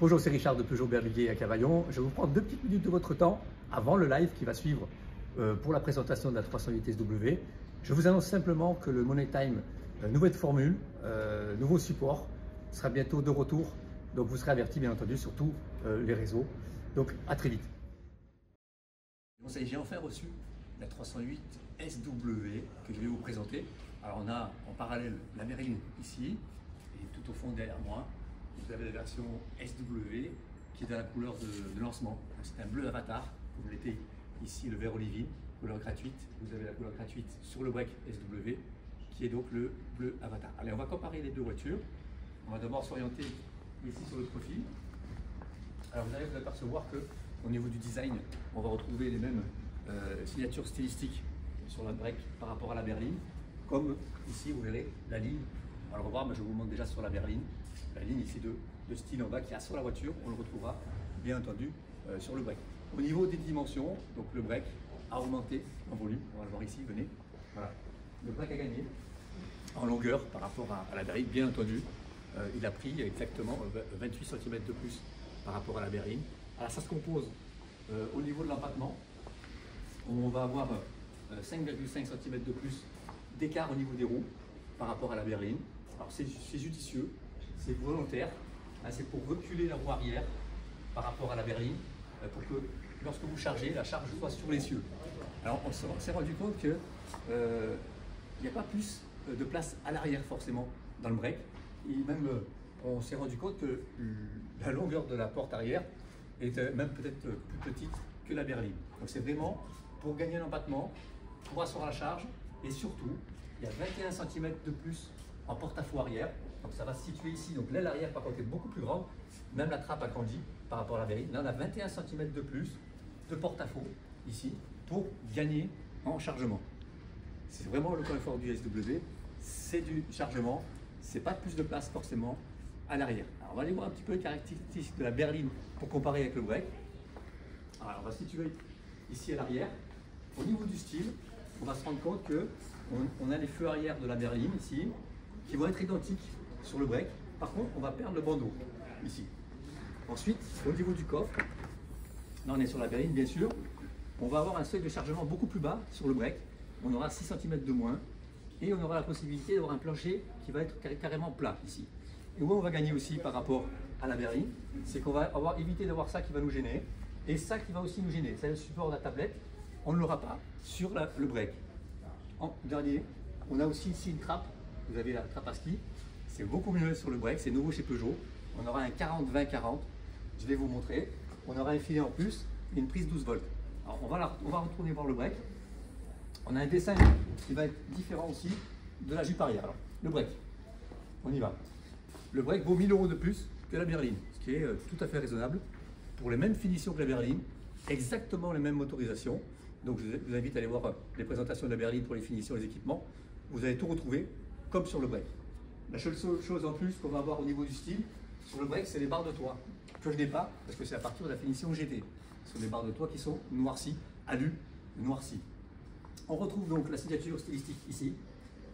Bonjour, c'est Richard de Peugeot Berlier à Cavaillon. Je vais vous prendre 2 petites minutes de votre temps avant le live qui va suivre pour la présentation de la 308 SW. Je vous annonce simplement que le Money Time, nouvelle formule, nouveau support, sera bientôt de retour. Donc vous serez avertis bien entendu sur tous les réseaux. Donc à très vite. Bon, ça y est, j'ai enfin reçu la 308 SW que je vais vous présenter. Alors on a en parallèle la berline ici et tout au fond derrière moi. Vous avez la version SW qui est dans la couleur de lancement. C'est un bleu avatar, comme l'était ici le vert olivine, couleur gratuite. Vous avez la couleur gratuite sur le break SW qui est donc le bleu avatar. Allez, on va comparer les deux voitures. On va d'abord s'orienter ici sur le profil. Alors vous allez vous apercevoir qu'au niveau du design, on va retrouver les mêmes signatures stylistiques sur la break par rapport à la berline. Comme ici, vous verrez la ligne. On va le revoir, mais je vous montre déjà sur la berline. La ligne ici de style en bas qui a sur la voiture, on le retrouvera bien entendu sur le break. Au niveau des dimensions, donc le break a augmenté en volume, on va le voir ici, venez. Voilà. Le break a gagné en longueur par rapport à la berline, bien entendu. Il a pris exactement 28 cm de plus par rapport à la berline. Alors ça se compose au niveau de l'empattement. On va avoir 5,5 cm de plus d'écart au niveau des roues par rapport à la berline. Alors c'est judicieux, c'est volontaire, c'est pour reculer la roue arrière par rapport à la berline, pour que lorsque vous chargez, la charge soit sur l'essieu. Alors on s'est rendu compte qu'il n'y a pas plus de place à l'arrière forcément dans le break. Et même on s'est rendu compte que la longueur de la porte arrière est même peut-être plus petite que la berline. Donc c'est vraiment pour gagner l'empattement, pour asseoir la charge et surtout il y a 21 cm de plus en porte-à-faux arrière. Donc ça va se situer ici. Donc l'aile arrière par contre est beaucoup plus grande. Même la trappe a grandi par rapport à la berline. Là on a 21 cm de plus de porte-à-faux ici pour gagner en chargement. C'est vraiment le point fort du SW. C'est du chargement. C'est pas plus de place forcément à l'arrière. Alors on va aller voir un petit peu les caractéristiques de la berline pour comparer avec le break. Alors on va se situer ici à l'arrière. Au niveau du style, on va se rendre compte que on a les feux arrière de la berline ici qui vont être identiques sur le break. Par contre, on va perdre le bandeau ici. Ensuite, au niveau du coffre, là on est sur la berline bien sûr, on va avoir un seuil de chargement beaucoup plus bas sur le break. On aura 6 cm de moins et on aura la possibilité d'avoir un plancher qui va être carrément plat ici. Et où on va gagner aussi par rapport à la berline, c'est qu'on va éviter d'avoir ça qui va nous gêner et ça qui va aussi nous gêner. C'est le support de la tablette, on ne l'aura pas sur le break. En dernier, on a aussi ici une trappe. Vous avez la trappe à ski, c'est beaucoup mieux sur le break, c'est nouveau chez Peugeot. On aura un 40-20-40, je vais vous montrer. On aura un filet en plus et une prise 12 volts. Alors on va retourner voir le break. On a un dessin qui va être différent aussi de la jupe arrière. Alors, le break, on y va. Le break vaut 1000 € de plus que la berline, ce qui est tout à fait raisonnable. Pour les mêmes finitions que la berline, exactement les mêmes motorisations. Donc je vous invite à aller voir les présentations de la berline pour les finitions et les équipements. Vous allez tout retrouver comme sur le break. La seule chose en plus qu'on va avoir au niveau du style, sur le break, c'est les barres de toit, que je n'ai pas, parce que c'est à partir de la finition GT. Ce sont des barres de toit qui sont noircies, alu noircies. On retrouve donc la signature stylistique ici,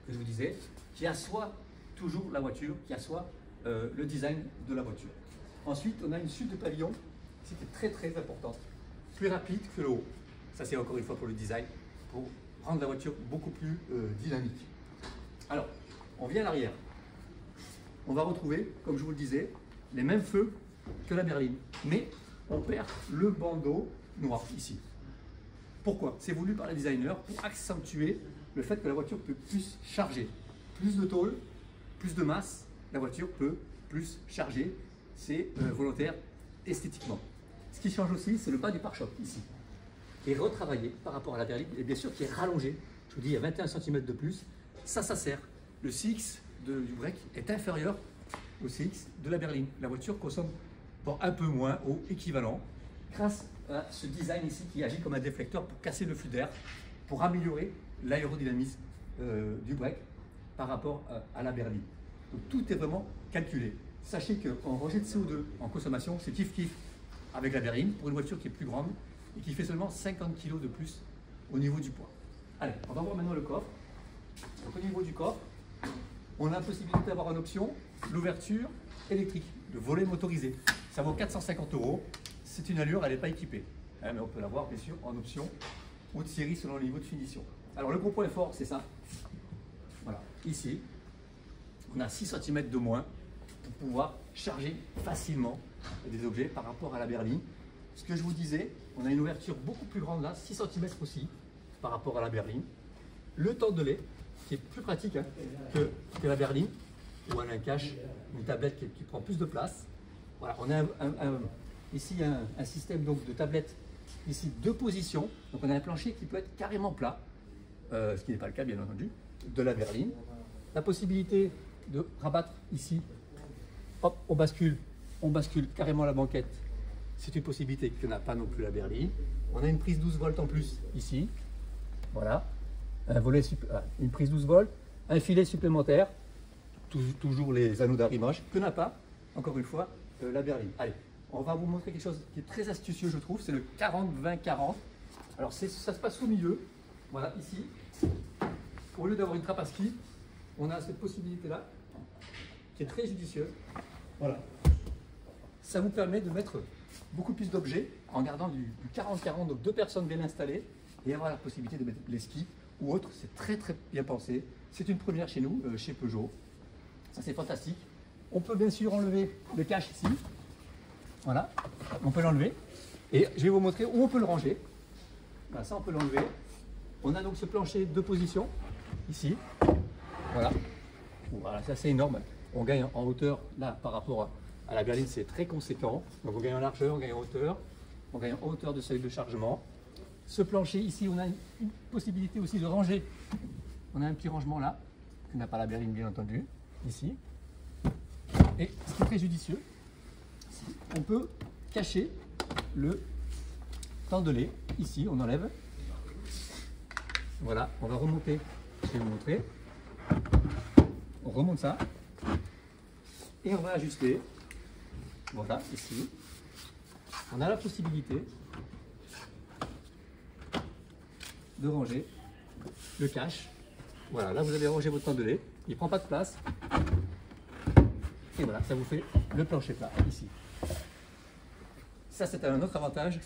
que je vous disais, qui assoit toujours la voiture, qui assoit le design de la voiture. Ensuite, on a une chute de pavillon, qui est très très importante, plus rapide que le haut. Ça c'est encore une fois pour le design, pour rendre la voiture beaucoup plus dynamique. Alors, on vient à l'arrière. On va retrouver, comme je vous le disais, les mêmes feux que la berline, mais on perd le bandeau noir ici. Pourquoi? C'est voulu par les designers pour accentuer le fait que la voiture peut plus charger. Plus de tôle, plus de masse, la voiture peut plus charger. C'est volontaire esthétiquement. Ce qui change aussi, c'est le bas du pare-choc ici. Et retravaillé par rapport à la berline, et bien sûr qui est rallongé. Je vous dis, il y a 21 cm de plus. Ça sert. Le CX du break est inférieur au CX de la berline. La voiture consomme un peu moins au équivalent grâce à ce design ici qui agit comme un déflecteur pour casser le flux d'air, pour améliorer l'aérodynamisme du break par rapport à la berline. Donc tout est vraiment calculé. Sachez qu'en rejet de CO2 en consommation, c'est kiff-kiff avec la berline pour une voiture qui est plus grande et qui fait seulement 50 kg de plus au niveau du poids. Allez, on va voir maintenant le coffre. Donc, au niveau du coffre, on a la possibilité d'avoir en option l'ouverture électrique, le volet motorisé. Ça vaut 450 €. C'est une allure, elle n'est pas équipée. Mais on peut l'avoir bien sûr en option haute série selon le niveau de finition. Alors le gros point fort, c'est ça. Voilà, ici, on a 6 cm de moins pour pouvoir charger facilement des objets par rapport à la berline. Ce que je vous disais, on a une ouverture beaucoup plus grande là, 6 cm aussi par rapport à la berline. Le tandelet, qui est plus pratique que la berline, où on a un cache, une tablette qui prend plus de place. Voilà, on a ici un système donc, de tablette, ici 2 positions. Donc on a un plancher qui peut être carrément plat, ce qui n'est pas le cas bien entendu, de la berline. La possibilité de rabattre ici, hop, on bascule carrément la banquette. C'est une possibilité que n'a pas non plus la berline. On a une prise 12 volts en plus ici. Voilà, une prise 12 volts, un filet supplémentaire, toujours les anneaux d'arrimage, que n'a pas, encore une fois, la berline. Allez, on va vous montrer quelque chose qui est très astucieux, je trouve, c'est le 40-20-40. Alors, ça se passe au milieu. Voilà, ici, au lieu d'avoir une trappe à ski, on a cette possibilité-là, qui est très judicieuse. Voilà. Ça vous permet de mettre beaucoup plus d'objets en gardant du 40-40, donc 2 personnes bien installées, et avoir la possibilité de mettre les skis ou autres. C'est très bien pensé. C'est une première chez nous, chez Peugeot. Ça, c'est fantastique. On peut bien sûr enlever le cache ici. Voilà, on peut l'enlever. Et je vais vous montrer où on peut le ranger. Voilà, ça, on peut l'enlever. On a donc ce plancher de position, ici. Voilà. Voilà, ça c'est énorme. On gagne en hauteur, là, par rapport à la berline, c'est très conséquent. Donc on gagne en largeur, on gagne en hauteur. On gagne en hauteur de seuil de chargement. Ce plancher ici, on a une possibilité aussi de ranger. On a un petit rangement là, qui n'a pas la berline bien entendu, ici. Et ce qui est très judicieux, on peut cacher le tandelet. Ici, on enlève. Voilà, on va remonter. Je vais vous montrer. On remonte ça. Et on va ajuster. Voilà, ici. On a la possibilité de ranger le cache. Voilà, là vous avez rangé votre tandelet. Il ne prend pas de place. Et voilà, ça vous fait le plancher plat, ici. Ça, c'est un autre avantage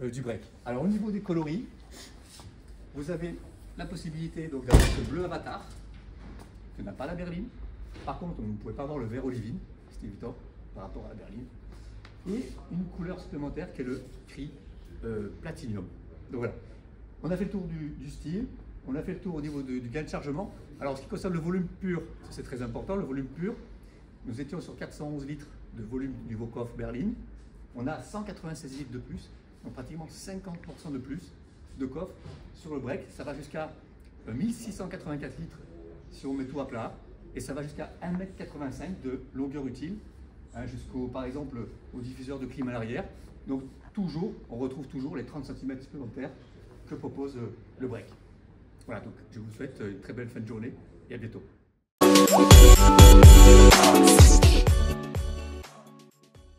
du break. Alors, au niveau des coloris, vous avez la possibilité d'avoir ce bleu avatar, que n'a pas la berline. Par contre, vous ne pouvez pas avoir le vert olivine, c'est évident, par rapport à la berline. Et une couleur supplémentaire qui est le gris platinium. Donc voilà, on a fait le tour du style, on a fait le tour au niveau du gain de chargement. Alors, en ce qui concerne le volume pur, c'est très important, le volume pur. Nous étions sur 411 litres de volume niveau coffre berline. On a 196 litres de plus, donc pratiquement 50% de plus de coffre sur le break. Ça va jusqu'à 1684 litres si on met tout à plat. Et ça va jusqu'à 1,85 m de longueur utile, jusqu'au, par exemple, au diffuseur de clim à l'arrière. Donc toujours, on retrouve toujours les 30 cm supplémentaires que propose le break. Voilà, donc je vous souhaite une très belle fin de journée et à bientôt.